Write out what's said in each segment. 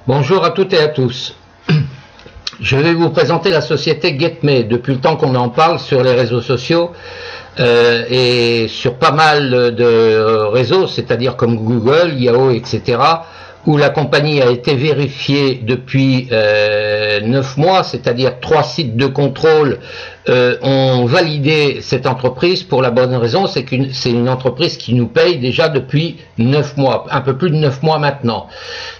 Bonjour à toutes et à tous. Je vais vous présenter la société GetMe. Depuis le temps qu'on en parle sur les réseaux sociaux et sur pas mal de réseaux, c'est-à-dire comme Google, Yahoo, etc., où la compagnie a été vérifiée depuis 9 mois, c'est-à-dire 3 sites de contrôle ont validé cette entreprise pour la bonne raison, c'est que c'est une entreprise qui nous paye déjà depuis 9 mois, un peu plus de 9 mois maintenant.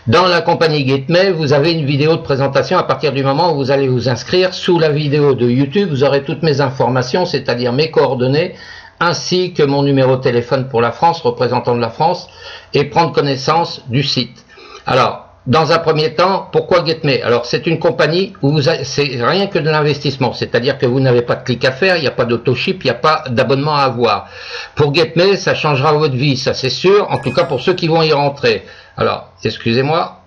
Dans la compagnie GetMe, vous avez une vidéo de présentation à partir du moment où vous allez vous inscrire. Sous la vidéo de YouTube, vous aurez toutes mes informations, c'est-à-dire mes coordonnées, ainsi que mon numéro de téléphone pour la France, représentant de la France, et prendre connaissance du site. Alors, dans un premier temps, pourquoi GetMe? Alors, c'est une compagnie où c'est rien que de l'investissement, c'est-à-dire que vous n'avez pas de clic à faire, il n'y a pas d'autoship, il n'y a pas d'abonnement à avoir. Pour GetMe, ça changera votre vie, ça c'est sûr, en tout cas pour ceux qui vont y rentrer. Alors, excusez-moi,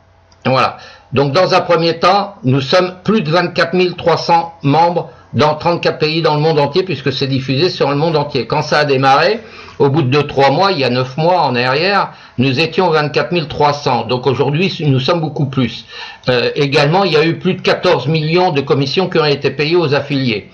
voilà. Donc, dans un premier temps, nous sommes plus de 24 300 membres dans 34 pays dans le monde entier, puisque c'est diffusé sur le monde entier. Quand ça a démarré, au bout de 2-3 mois, il y a 9 mois en arrière, nous étions 24 300. Donc aujourd'hui, nous sommes beaucoup plus. Également, il y a eu plus de 14 millions de commissions qui ont été payées aux affiliés.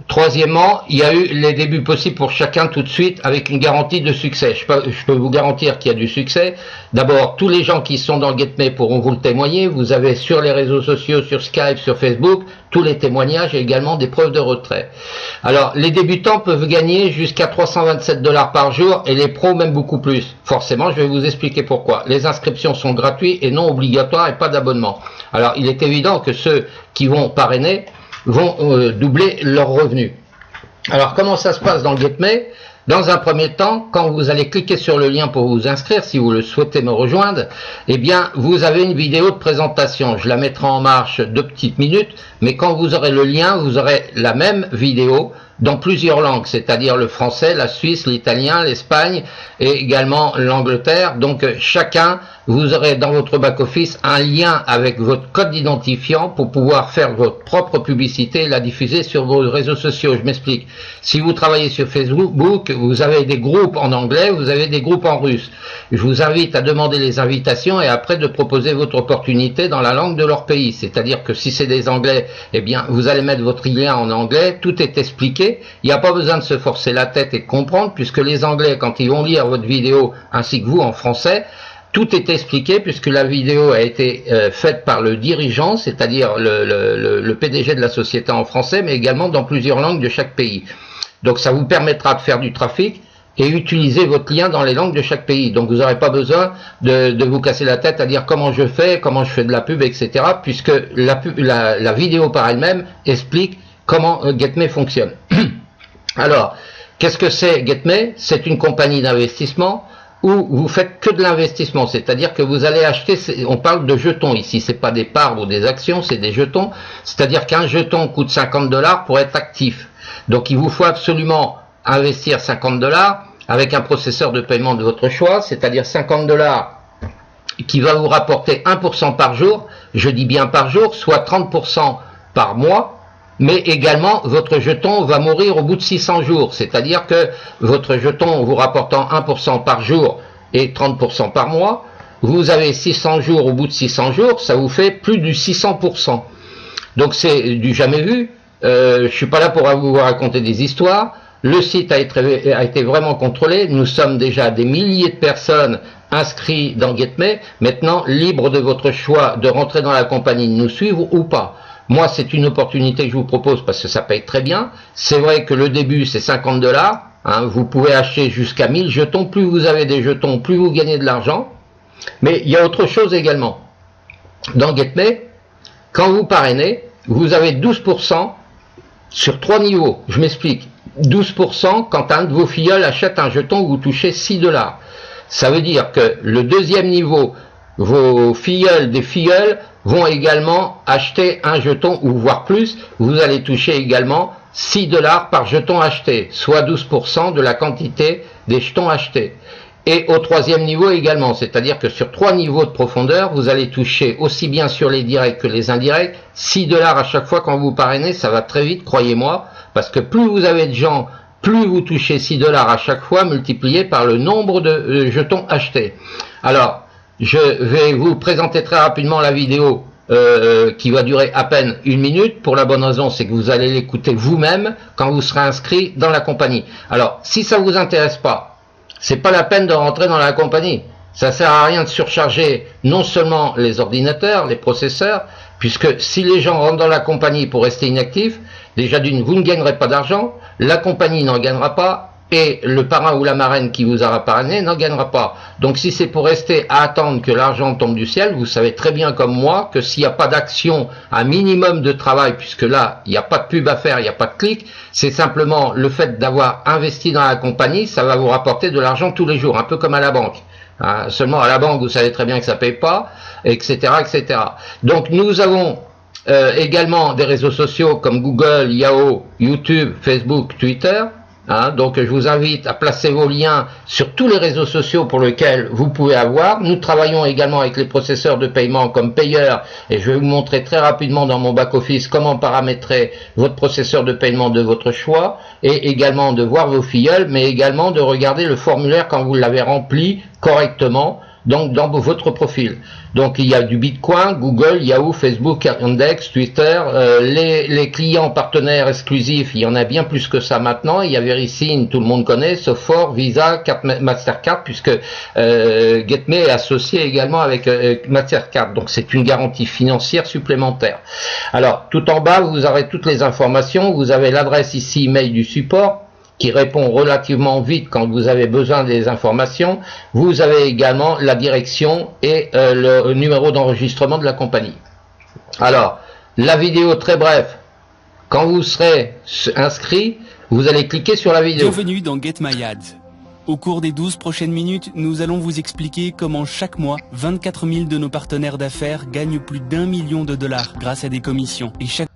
Troisièmement, il y a eu les débuts possibles pour chacun tout de suite avec une garantie de succès. Je peux vous garantir qu'il y a du succès. D'abord, tous les gens qui sont dans le GetMe pourront vous le témoigner. Vous avez sur les réseaux sociaux, sur Skype, sur Facebook, tous les témoignages et également des preuves de retrait. Alors, les débutants peuvent gagner jusqu'à 327 $ par jour et les pros même beaucoup plus. Forcément, je vais vous expliquer pourquoi. Les inscriptions sont gratuites et non obligatoires et pas d'abonnement. Alors, il est évident que ceux qui vont parrainer vont doubler leurs revenus. Alors comment ça se passe dans le GetMe? Dans un premier temps, quand vous allez cliquer sur le lien pour vous inscrire, si vous le souhaitez me rejoindre, eh bien vous avez une vidéo de présentation. Je la mettrai en marche 2 petites minutes, mais quand vous aurez le lien, vous aurez la même vidéo dans plusieurs langues, c'est-à-dire le français, la Suisse, l'italien, l'Espagne et également l'Angleterre. Donc chacun, vous aurez dans votre back-office un lien avec votre code d'identifiant pour pouvoir faire votre propre publicité et la diffuser sur vos réseaux sociaux. Je m'explique. Si vous travaillez sur Facebook, vous avez des groupes en anglais, vous avez des groupes en russe. Je vous invite à demander les invitations et après de proposer votre opportunité dans la langue de leur pays. C'est-à-dire que si c'est des anglais, eh bien vous allez mettre votre lien en anglais, tout est expliqué. Il n'y a pas besoin de se forcer la tête et de comprendre, puisque les Anglais, quand ils vont lire votre vidéo, ainsi que vous en français, tout est expliqué, puisque la vidéo a été faite par le dirigeant, c'est-à-dire le PDG de la société en français, mais également dans plusieurs langues de chaque pays. Donc ça vous permettra de faire du trafic et utiliser votre lien dans les langues de chaque pays. Donc vous n'aurez pas besoin de vous casser la tête à dire comment je fais de la pub, etc., puisque la vidéo par elle-même explique comment GetMe fonctionne. Alors, qu'est-ce que c'est GetMe? C'est une compagnie d'investissement où vous faites que de l'investissement, c'est-à-dire que vous allez acheter, on parle de jetons ici, c'est pas des parts ou des actions, c'est des jetons, c'est-à-dire qu'un jeton coûte 50 $ pour être actif. Donc il vous faut absolument investir 50 $ avec un processeur de paiement de votre choix, c'est-à-dire 50 $ qui va vous rapporter 1% par jour, je dis bien par jour, soit 30% par mois. Mais également, votre jeton va mourir au bout de 600 jours. C'est-à-dire que votre jeton vous rapportant 1% par jour et 30% par mois, vous avez 600 jours au bout de 600 jours, ça vous fait plus du 600%. Donc c'est du jamais vu. Je suis pas là pour vous raconter des histoires. Le site a été vraiment contrôlé. Nous sommes déjà des milliers de personnes inscrites dans GetMe. Maintenant, libre de votre choix de rentrer dans la compagnie, de nous suivre ou pas. Moi, c'est une opportunité que je vous propose parce que ça paye très bien. C'est vrai que le début, c'est 50 $. Hein, vous pouvez acheter jusqu'à 1000 jetons. Plus vous avez des jetons, plus vous gagnez de l'argent. Mais il y a autre chose également. Dans GetMe, quand vous parrainez, vous avez 12% sur 3 niveaux. Je m'explique. 12% quand un de vos filleuls achète un jeton, vous touchez 6 $. Ça veut dire que le deuxième niveau, vos filleuls des filleuls vont également acheter un jeton ou voire plus, vous allez toucher également 6 $ par jeton acheté, soit 12% de la quantité des jetons achetés. Et au troisième niveau également, c'est-à-dire que sur 3 niveaux de profondeur, vous allez toucher aussi bien sur les directs que les indirects, 6 $ à chaque fois quand vous parrainez, ça va très vite, croyez-moi, parce que plus vous avez de gens, plus vous touchez 6 $ à chaque fois, multiplié par le nombre de jetons achetés. Alors, je vais vous présenter très rapidement la vidéo qui va durer à peine 1 minute, pour la bonne raison, c'est que vous allez l'écouter vous-même quand vous serez inscrit dans la compagnie. Alors, si ça vous intéresse pas, c'est pas la peine de rentrer dans la compagnie. Ça sert à rien de surcharger non seulement les ordinateurs, les processeurs, puisque si les gens rentrent dans la compagnie pour rester inactifs, déjà d'une, vous ne gagnerez pas d'argent, la compagnie n'en gagnera pas, et le parrain ou la marraine qui vous aura parrainé n'en gagnera pas. Donc si c'est pour rester à attendre que l'argent tombe du ciel, vous savez très bien comme moi que s'il n'y a pas d'action, un minimum de travail, puisque là, il n'y a pas de pub à faire, il n'y a pas de clic, c'est simplement le fait d'avoir investi dans la compagnie, ça va vous rapporter de l'argent tous les jours, un peu comme à la banque. Hein, seulement à la banque, vous savez très bien que ça ne paye pas, etc., etc. Donc nous avons également des réseaux sociaux comme Google, Yahoo, YouTube, Facebook, Twitter. Hein, donc je vous invite à placer vos liens sur tous les réseaux sociaux pour lesquels vous pouvez avoir. Nous travaillons également avec les processeurs de paiement comme Payer, et je vais vous montrer très rapidement dans mon back-office comment paramétrer votre processeur de paiement de votre choix, et également de voir vos filleuls, mais également de regarder le formulaire quand vous l'avez rempli correctement, donc dans votre profil. Donc il y a du Bitcoin, Google, Yahoo, Facebook, Index, Twitter, les clients partenaires exclusifs, il y en a bien plus que ça maintenant. Il y a Verisign, tout le monde connaît, Sophor, Visa, carte Mastercard, puisque GetMe est associé également avec Mastercard. Donc c'est une garantie financière supplémentaire. Alors tout en bas, vous aurez toutes les informations. Vous avez l'adresse ici, email du support, qui répond relativement vite quand vous avez besoin des informations. Vous avez également la direction et le numéro d'enregistrement de la compagnie. Alors, la vidéo très bref, quand vous serez inscrit, vous allez cliquer sur la vidéo. Bienvenue dans Get My Ads. Au cours des 12 prochaines minutes, nous allons vous expliquer comment chaque mois, 24 000 de nos partenaires d'affaires gagnent plus d'1 million de dollars grâce à des commissions. Et chaque...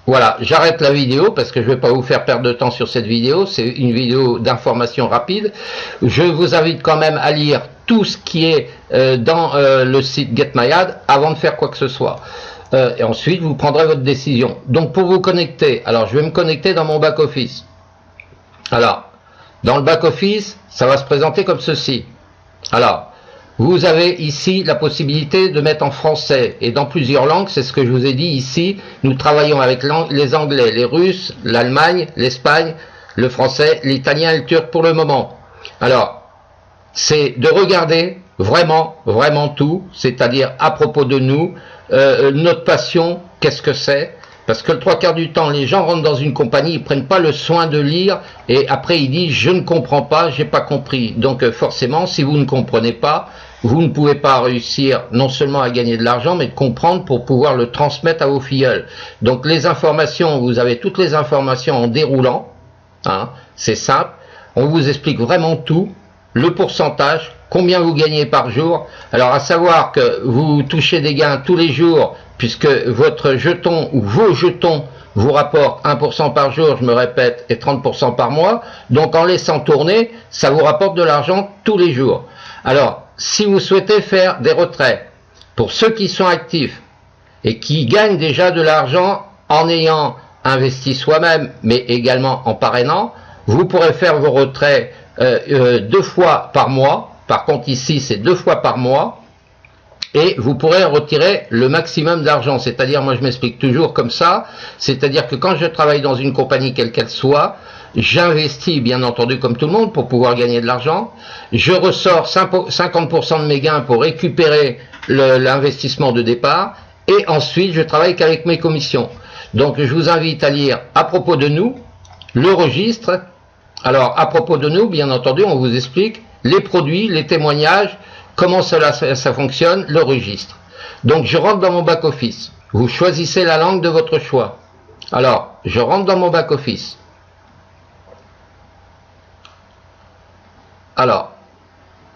Voilà, j'arrête la vidéo parce que je ne vais pas vous faire perdre de temps sur cette vidéo. C'est une vidéo d'information rapide. Je vous invite quand même à lire tout ce qui est dans le site Get My Ad avant de faire quoi que ce soit. Et ensuite, vous prendrez votre décision. Donc, pour vous connecter, alors je vais me connecter dans mon back-office. Alors, dans le back-office, ça va se présenter comme ceci. Alors, vous avez ici la possibilité de mettre en français et dans plusieurs langues, c'est ce que je vous ai dit ici. Nous travaillons avec les Anglais, les Russes, l'Allemagne, l'Espagne, le français, l'italien et le turc pour le moment. Alors, c'est de regarder vraiment, vraiment tout, c'est-à-dire à propos de nous, notre passion, qu'est-ce que c'est? Parce que le 3/4 du temps, les gens rentrent dans une compagnie, ils prennent pas le soin de lire, et après ils disent je ne comprends pas, j'ai pas compris. Donc forcément, si vous ne comprenez pas, vous ne pouvez pas réussir non seulement à gagner de l'argent, mais de comprendre pour pouvoir le transmettre à vos filleuls. Donc les informations, vous avez toutes les informations en déroulant, hein, c'est simple, on vous explique vraiment tout, le pourcentage, combien vous gagnez par jour. Alors à savoir que vous touchez des gains tous les jours, puisque votre jeton ou vos jetons vous rapportent 1% par jour, je me répète, et 30% par mois. Donc en laissant tourner, ça vous rapporte de l'argent tous les jours. Alors, si vous souhaitez faire des retraits, pour ceux qui sont actifs et qui gagnent déjà de l'argent en ayant investi soi-même, mais également en parrainant, vous pourrez faire vos retraits 2 fois par mois. Par contre, ici, c'est 2 fois par mois. Et vous pourrez retirer le maximum d'argent. C'est-à-dire, moi je m'explique toujours comme ça, c'est-à-dire que quand je travaille dans une compagnie quelle qu'elle soit, j'investis bien entendu comme tout le monde pour pouvoir gagner de l'argent, je ressors 50% de mes gains pour récupérer l'investissement de départ, et ensuite je travaille qu'avec mes commissions. Donc je vous invite à lire à propos de nous, le registre. Alors à propos de nous, bien entendu, on vous explique les produits, les témoignages, comment ça fonctionne, le registre. Donc je rentre dans mon back-office. Vous choisissez la langue de votre choix. Alors, je rentre dans mon back-office. Alors,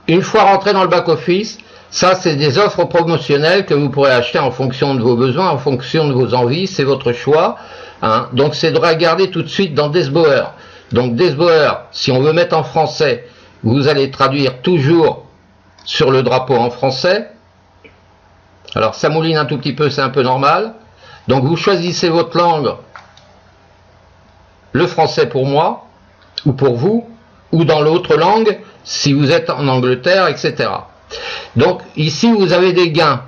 une fois rentré dans le back-office, ça c'est des offres promotionnelles que vous pourrez acheter en fonction de vos besoins, en fonction de vos envies, c'est votre choix. Hein. Donc c'est de regarder tout de suite dans Desbauer. Donc Desbauer, si on veut mettre en français, vous allez traduire toujours sur le drapeau en français. Alors ça mouline un tout petit peu, c'est un peu normal. Donc vous choisissez votre langue, le français pour moi, ou pour vous, ou dans l'autre langue, si vous êtes en Angleterre, etc. Donc ici vous avez des gains.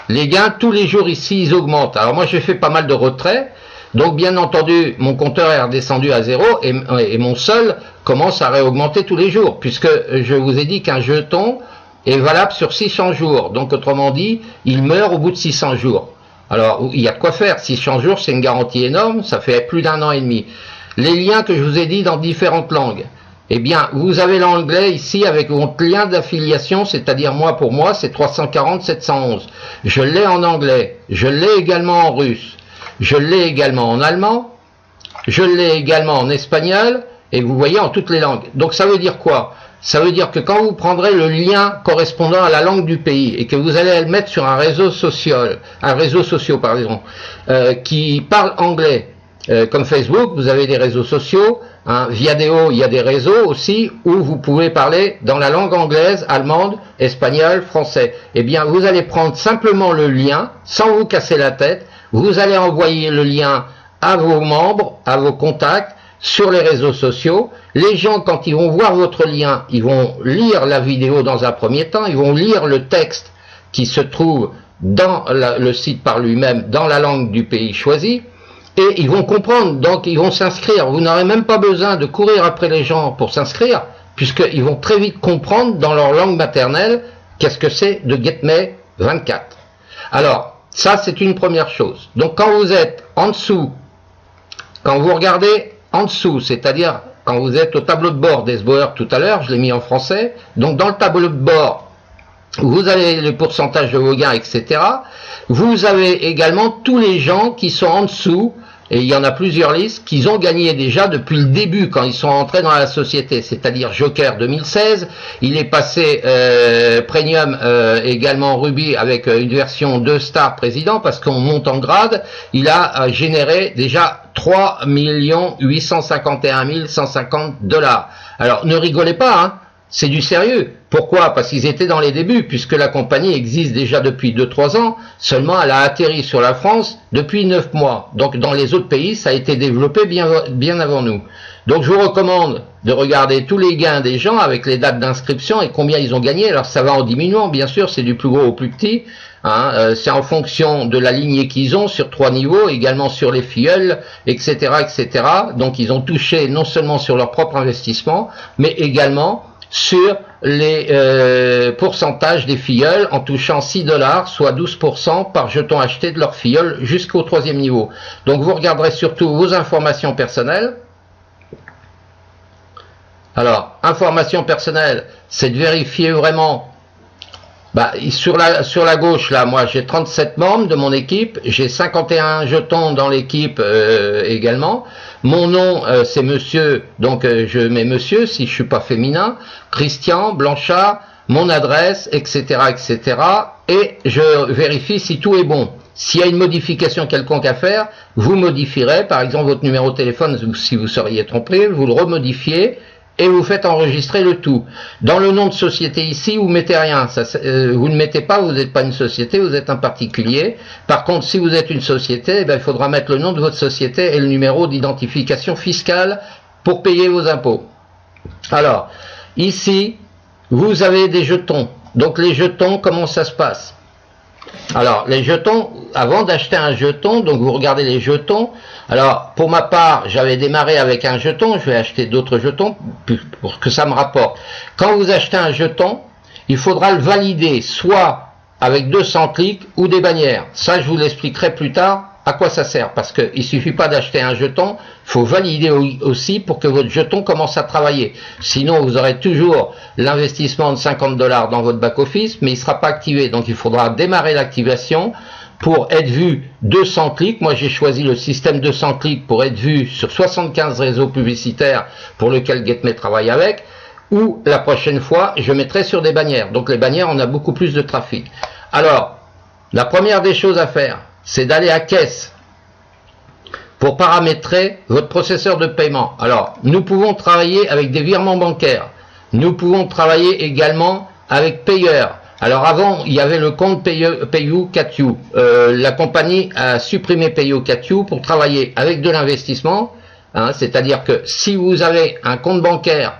Les gains tous les jours ici ils augmentent. Alors moi j'ai fait pas mal de retraits, donc bien entendu mon compteur est redescendu à 0 et mon sol commence à réaugmenter tous les jours, puisque je vous ai dit qu'un jeton est valable sur 600 jours. Donc autrement dit, il meurt au bout de 600 jours. Alors, il y a de quoi faire. 600 jours, c'est une garantie énorme, ça fait plus d'1 an et demi. Les liens que je vous ai dit dans différentes langues, eh bien, vous avez l'anglais ici avec votre lien d'affiliation, c'est-à-dire moi pour moi, c'est 340 711. Je l'ai en anglais, je l'ai également en russe, je l'ai également en allemand, je l'ai également en espagnol, et vous voyez en toutes les langues. Donc ça veut dire quoi? Ça veut dire que quand vous prendrez le lien correspondant à la langue du pays et que vous allez le mettre sur un réseau social, qui parle anglais, comme Facebook, vous avez des réseaux sociaux, hein, Viadeo, il y a des réseaux aussi où vous pouvez parler dans la langue anglaise, allemande, espagnole, français. Eh bien, vous allez prendre simplement le lien, sans vous casser la tête, vous allez envoyer le lien à vos membres, à vos contacts, sur les réseaux sociaux. Les gens, quand ils vont voir votre lien, ils vont lire la vidéo dans un premier temps, ils vont lire le texte qui se trouve dans le site par lui-même, dans la langue du pays choisi, et ils vont comprendre, donc ils vont s'inscrire. Vous n'aurez même pas besoin de courir après les gens pour s'inscrire, puisqu'ils vont très vite comprendre dans leur langue maternelle qu'est-ce que c'est de GetMe 24. Alors, ça c'est une première chose. Donc quand vous êtes en dessous, quand vous regardez en dessous, c'est-à-dire quand vous êtes au tableau de bord d'Esbauer tout à l'heure, je l'ai mis en français, donc dans le tableau de bord, vous avez le pourcentage de vos gains, etc. Vous avez également tous les gens qui sont en dessous, et il y en a plusieurs listes, qu'ils ont gagné déjà depuis le début, quand ils sont entrés dans la société, c'est-à-dire Joker 2016, il est passé Premium, également Ruby, avec une version 2 star président, parce qu'on monte en grade, il a généré déjà 3 851 150 $. Alors ne rigolez pas, hein, c'est du sérieux. Pourquoi? Parce qu'ils étaient dans les débuts, puisque la compagnie existe déjà depuis 2-3 ans, seulement elle a atterri sur la France depuis 9 mois. Donc dans les autres pays, ça a été développé bien avant nous. Donc je vous recommande de regarder tous les gains des gens avec les dates d'inscription et combien ils ont gagné. Alors ça va en diminuant, bien sûr, c'est du plus gros au plus petit. Hein, c'est en fonction de la lignée qu'ils ont sur 3 niveaux, également sur les filleuls, etc., etc. Donc ils ont touché non seulement sur leur propre investissement, mais également sur les pourcentages des filleuls en touchant 6 $, soit 12% par jeton acheté de leur filleul jusqu'au 3e niveau. Donc vous regarderez surtout vos informations personnelles. Alors, informations personnelles, c'est de vérifier vraiment. Sur la gauche, là, moi j'ai 37 membres de mon équipe, j'ai 51 jetons dans l'équipe également. Mon nom c'est monsieur, donc je mets monsieur si je suis pas féminin, Christian Blanchard, mon adresse, etc., etc. Et je vérifie si tout est bon. S'il y a une modification quelconque à faire, vous modifierez, par exemple votre numéro de téléphone, si vous seriez trompé, vous le remodifiez, et vous faites enregistrer le tout. Dans le nom de société ici, vous mettez rien. Vous ne mettez pas, vous n'êtes pas une société, vous êtes un particulier. Par contre, si vous êtes une société, il faudra mettre le nom de votre société et le numéro d'identification fiscale pour payer vos impôts. Alors, ici, vous avez des jetons. Donc les jetons, comment ça se passe? Alors, les jetons, avant d'acheter un jeton, donc vous regardez les jetons. Alors, pour ma part, j'avais démarré avec un jeton, je vais acheter d'autres jetons pour que ça me rapporte. Quand vous achetez un jeton, il faudra le valider, soit avec 200 clics ou des bannières. Ça, je vous l'expliquerai plus tard à quoi ça sert, parce qu'il ne suffit pas d'acheter un jeton, il faut valider aussi pour que votre jeton commence à travailler. Sinon, vous aurez toujours l'investissement de 50 $ dans votre back-office, mais il ne sera pas activé. Donc, il faudra démarrer l'activation pour être vu 200 clics. Moi, j'ai choisi le système 200 clics pour être vu sur 75 réseaux publicitaires pour lesquels GetMe travaille avec, ou la prochaine fois, je mettrai sur des bannières. Donc, les bannières, on a beaucoup plus de trafic. Alors, la première des choses à faire, c'est d'aller à caisse pour paramétrer votre processeur de paiement. Alors, nous pouvons travailler avec des virements bancaires. Nous pouvons travailler également avec Payer. Alors avant, il y avait le compte PayU4U. La compagnie a supprimé PayU4U pour travailler avec de l'investissement. Hein, c'est-à-dire que si vous avez un compte bancaire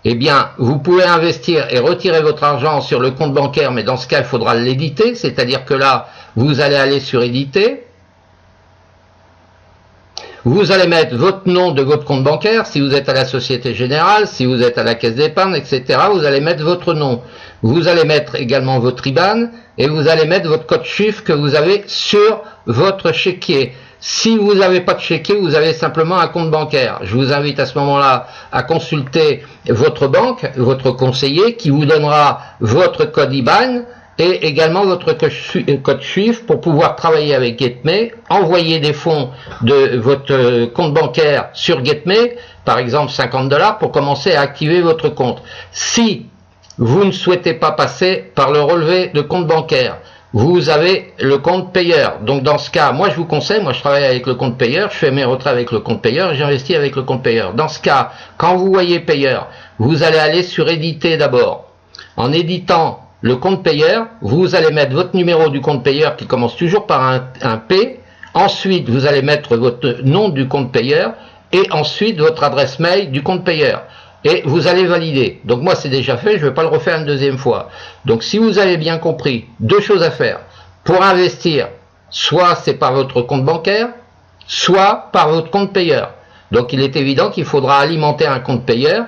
eh bien, vous pouvez investir et retirer votre argent sur le compte bancaire, mais dans ce cas, il faudra l'éditer, c'est-à-dire que là, vous allez aller sur éditer, vous allez mettre votre nom de votre compte bancaire, si vous êtes à la Société Générale, si vous êtes à la Caisse d'épargne, etc., vous allez mettre votre nom. Vous allez mettre également votre IBAN, et vous allez mettre votre code chiffre que vous avez sur votre chéquier. Si vous n'avez pas de chéquier, vous avez simplement un compte bancaire. Je vous invite à ce moment-là à consulter votre banque, votre conseiller, qui vous donnera votre code IBAN et également votre code SWIFT pour pouvoir travailler avec GetMe, envoyer des fonds de votre compte bancaire sur GetMe, par exemple 50 $, pour commencer à activer votre compte. Si vous ne souhaitez pas passer par le relevé de compte bancaire, vous avez le compte payeur. Donc dans ce cas, moi je vous conseille, moi je travaille avec le compte payeur, je fais mes retraits avec le compte payeur et j'investis avec le compte payeur. Dans ce cas, quand vous voyez payeur, vous allez aller sur éditer d'abord. En éditant le compte payeur, vous allez mettre votre numéro du compte payeur qui commence toujours par un P. Ensuite, vous allez mettre votre nom du compte payeur et ensuite votre adresse mail du compte payeur. Et vous allez valider. Donc moi c'est déjà fait, je ne vais pas le refaire une deuxième fois. Donc si vous avez bien compris, deux choses à faire. Pour investir, soit c'est par votre compte bancaire, soit par votre compte payeur. Donc il est évident qu'il faudra alimenter un compte payeur,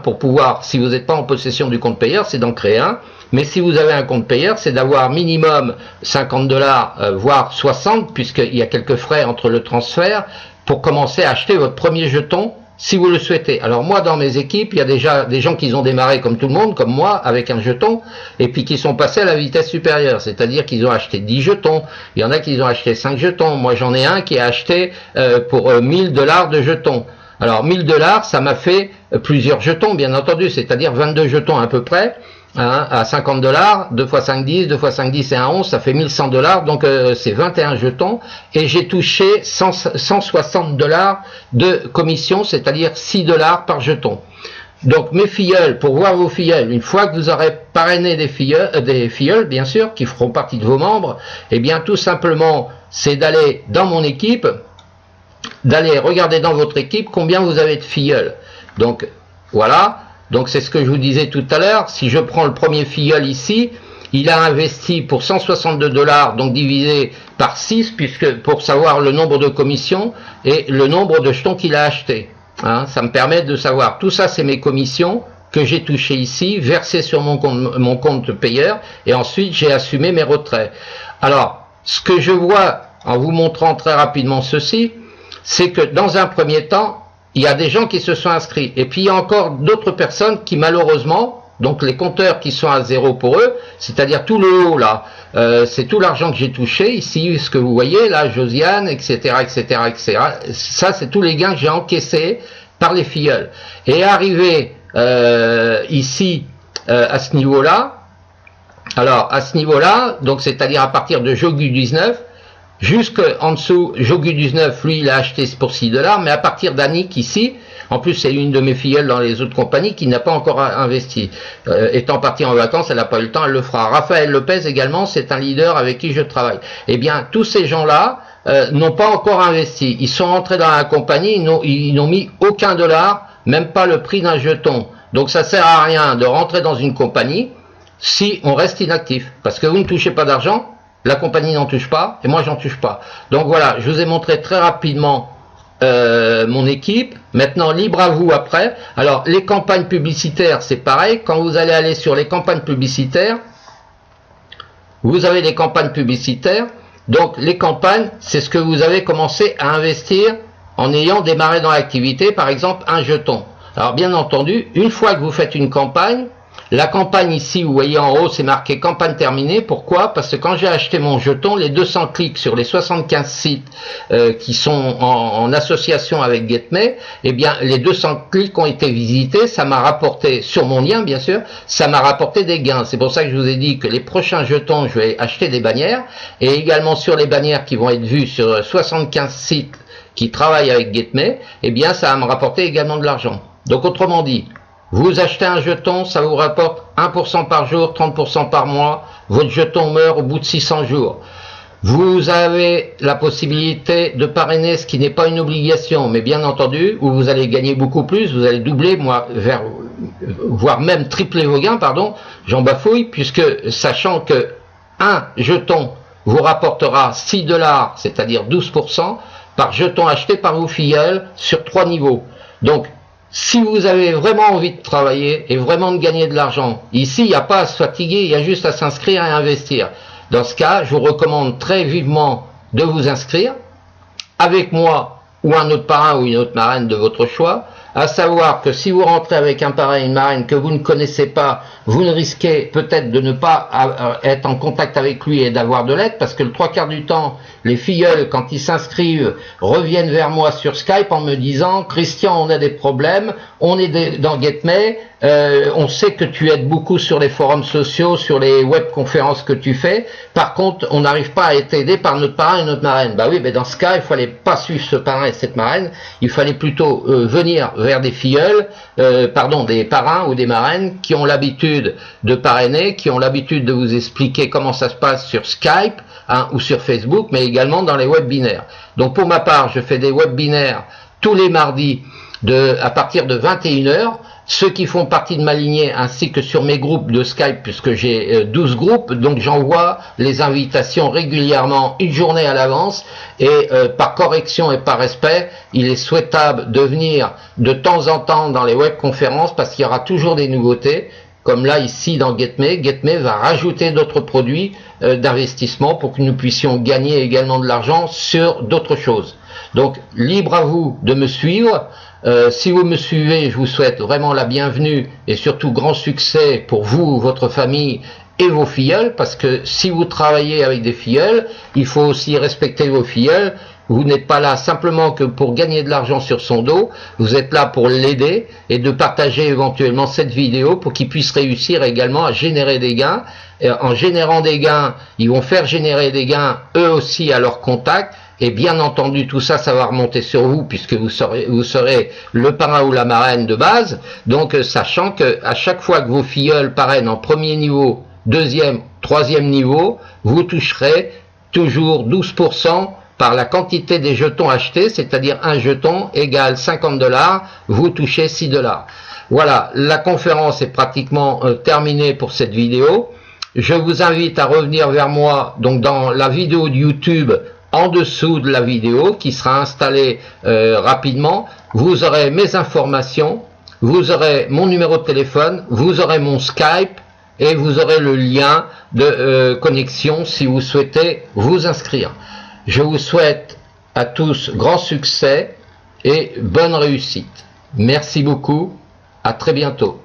pour pouvoir, si vous n'êtes pas en possession du compte payeur, c'est d'en créer un. Mais si vous avez un compte payeur, c'est d'avoir minimum 50 $, voire 60, puisqu'il y a quelques frais entre le transfert, pour commencer à acheter votre premier jeton, si vous le souhaitez. Alors moi, dans mes équipes, il y a déjà des gens qui ont démarré comme tout le monde, comme moi, avec un jeton, et puis qui sont passés à la vitesse supérieure, c'est-à-dire qu'ils ont acheté 10 jetons, il y en a qui ont acheté 5 jetons, moi j'en ai un qui a acheté pour 1000 $ de jetons. Alors 1000 $, ça m'a fait plusieurs jetons, bien entendu, c'est-à-dire 22 jetons à peu près, à 50 $, 2 x 5, 10, 2 x 5, 10 et 1, 11, ça fait 1100 $, donc c'est 21 jetons, et j'ai touché 160 $ de commission, c'est-à-dire 6 $ par jeton. Donc mes filleuls, pour voir vos filleuls, une fois que vous aurez parrainé des filleuls, bien sûr, qui feront partie de vos membres, eh bien tout simplement, c'est d'aller dans mon équipe, d'aller regarder dans votre équipe combien vous avez de filleuls. Donc voilà. Donc c'est ce que je vous disais tout à l'heure, si je prends le premier filleul ici, il a investi pour 162 $, donc divisé par 6, puisque pour savoir le nombre de commissions et le nombre de jetons qu'il a acheté. Ça me permet de savoir, tout ça c'est mes commissions que j'ai touchées ici, versées sur mon compte payeur, et ensuite j'ai assumé mes retraits. Alors, ce que je vois en vous montrant très rapidement ceci, c'est que dans un premier temps, il y a des gens qui se sont inscrits. Et puis il y a encore d'autres personnes qui malheureusement, donc les compteurs qui sont à zéro pour eux, c'est-à-dire tout le haut là, c'est tout l'argent que j'ai touché, ici ce que vous voyez là, Josiane, etc., etc., etc. Ça c'est tous les gains que j'ai encaissés par les filleuls. Et arrivé ici à ce niveau-là, alors à ce niveau-là, donc c'est-à-dire à partir de Jogu 19, jusqu'en dessous, Jogu 19, lui, il a acheté pour 6 $, mais à partir d'Annick, ici, en plus, c'est une de mes filleules dans les autres compagnies qui n'a pas encore investi. Étant partie en vacances, elle n'a pas eu le temps, elle le fera. Raphaël Lopez également, c'est un leader avec qui je travaille. Eh bien, tous ces gens-là n'ont pas encore investi. Ils sont rentrés dans la compagnie, ils n'ont mis aucun dollar, même pas le prix d'un jeton. Donc, ça sert à rien de rentrer dans une compagnie si on reste inactif. Parce que vous ne touchez pas d'argent, la compagnie n'en touche pas, et moi j'en touche pas. Donc voilà, je vous ai montré très rapidement mon équipe. Maintenant, libre à vous après. Alors, les campagnes publicitaires, c'est pareil. Quand vous allez aller sur les campagnes publicitaires, vous avez des campagnes publicitaires. Donc, les campagnes, c'est ce que vous avez commencé à investir en ayant démarré dans l'activité, par exemple, un jeton. Alors, bien entendu, une fois que vous faites une campagne, la campagne ici, vous voyez en haut, c'est marqué campagne terminée. Pourquoi? Parce que quand j'ai acheté mon jeton, les 200 clics sur les 75 sites qui sont en association avec GetMe, eh bien, les 200 clics ont été visités. Ça m'a rapporté, sur mon lien bien sûr, ça m'a rapporté des gains. C'est pour ça que je vous ai dit que les prochains jetons, je vais acheter des bannières. Et également sur les bannières qui vont être vues sur 75 sites qui travaillent avec GetMe, eh bien, ça va me rapporter également de l'argent. Donc, autrement dit, vous achetez un jeton, ça vous rapporte 1% par jour, 30% par mois. Votre jeton meurt au bout de 600 jours. Vous avez la possibilité de parrainer, ce qui n'est pas une obligation, mais bien entendu, où vous allez gagner beaucoup plus, vous allez doubler, moi, vers voire même tripler vos gains, pardon, j'en bafouille, puisque sachant que un jeton vous rapportera 6 $, c'est-à-dire 12%, par jeton acheté par vos filleuls sur 3 niveaux. Donc, si vous avez vraiment envie de travailler et vraiment de gagner de l'argent, ici, il n'y a pas à se fatiguer, il y a juste à s'inscrire et à investir. Dans ce cas, je vous recommande très vivement de vous inscrire avec moi ou un autre parrain ou une autre marraine de votre choix, à savoir que si vous rentrez avec un parrain et une marraine que vous ne connaissez pas, vous ne risquez peut-être de ne pas être en contact avec lui et d'avoir de l'aide, parce que le 3/4 du temps, les filleuls, quand ils s'inscrivent, reviennent vers moi sur Skype en me disant « Christian, on a des problèmes, on est dans GetMe, on sait que tu aides beaucoup sur les forums sociaux, sur les webconférences que tu fais, par contre, on n'arrive pas à être aidé par notre parrain et notre marraine. » Bah oui, mais dans ce cas, il fallait pas suivre ce parrain et cette marraine, il fallait plutôt venir vers des filleuls, des parrains ou des marraines qui ont l'habitude de parrainer, qui ont l'habitude de vous expliquer comment ça se passe sur Skype ou sur Facebook, mais également dans les webinaires. Donc pour ma part, je fais des webinaires tous les mardis à partir de 21 h. Ceux qui font partie de ma lignée, ainsi que sur mes groupes de Skype, puisque j'ai 12 groupes, donc j'envoie les invitations régulièrement une journée à l'avance, et par correction et par respect, il est souhaitable de venir de temps en temps dans les webconférences, parce qu'il y aura toujours des nouveautés, comme là ici dans GetMe. GetMe va rajouter d'autres produits d'investissement pour que nous puissions gagner également de l'argent sur d'autres choses. Donc libre à vous de me suivre. Si vous me suivez, je vous souhaite vraiment la bienvenue et surtout grand succès pour vous, votre famille et vos filleuls, parce que si vous travaillez avec des filleuls, il faut aussi respecter vos filleuls. Vous n'êtes pas là simplement que pour gagner de l'argent sur son dos, vous êtes là pour l'aider et de partager éventuellement cette vidéo pour qu'il puisse réussir également à générer des gains. Et en générant des gains, ils vont faire générer des gains eux aussi à leur contact. Et bien entendu, tout ça, ça va remonter sur vous, puisque vous serez le parrain ou la marraine de base. Donc, sachant que à chaque fois que vos filleuls parrainent en premier niveau, deuxième, troisième niveau, vous toucherez toujours 12% par la quantité des jetons achetés, c'est-à-dire un jeton égale 50 $, vous touchez 6 $. Voilà, la conférence est pratiquement terminée pour cette vidéo. Je vous invite à revenir vers moi, donc dans la vidéo de YouTube, en dessous de la vidéo qui sera installée rapidement. Vous aurez mes informations, vous aurez mon numéro de téléphone, vous aurez mon Skype et vous aurez le lien de connexion si vous souhaitez vous inscrire. Je vous souhaite à tous grand succès et bonne réussite. Merci beaucoup, à très bientôt.